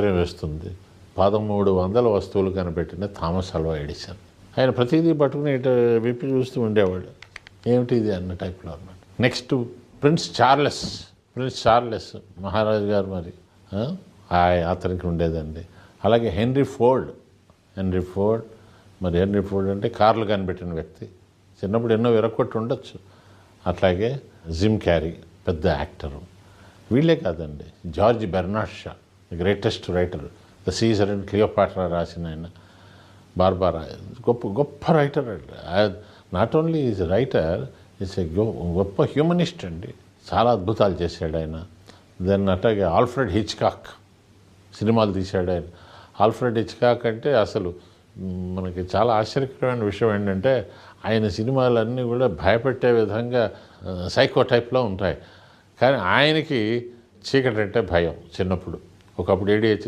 వేస్తుంది. 1300 వస్తువులు కనిపెట్టిన థామస్ అల్వా ఎడిసన్. ఆయన ప్రతిదీ పట్టుకుని ఇటు విప్పి చూస్తూ ఉండేవాడు. ఏమిటి ఇది అన్న టైప్లో అన్నమాట. నెక్స్ట్ ప్రిన్స్ చార్లెస్ మహారాజు గారు మరి అతనికి ఉండేదండి. అలాగే హెన్రీ ఫోర్డ్ అంటే కార్లు కనిపెట్టిన వ్యక్తి. చిన్నప్పుడు ఎన్నో విరక్కొట్టి ఉండొచ్చు. అట్లాగే జిమ్ క్యారీ పెద్ద యాక్టరు. వీళ్ళే కాదండి, George Bernard Shaw greatest writer, the Caesar and Cleopatra రాసిన ఆయన. బార్బారా గొప్ప రైటర్ అండి. Not only is writer, is a గొప్ప హ్యూమనిస్ట్ అండి. చాలా అద్భుతాలు చేశాడు ఆయన. దెన్ అట్లాగే ఆల్ఫ్రెడ్ హిచ్కాక్ సినిమాలు తీశాడు ఆయన. ఆల్ఫ్రెడ్ హిచ్కాక్ అంటే అసలు మనకి చాలా ఆశ్చర్యకరమైన విషయం ఏంటంటే ఆయన సినిమాలన్నీ కూడా భయపెట్టే విధంగా సైకో టైప్లో ఉంటాయి. కానీ ఆయనకి చీకటి అంటే భయం చిన్నప్పుడు. ఒకప్పుడు ADHD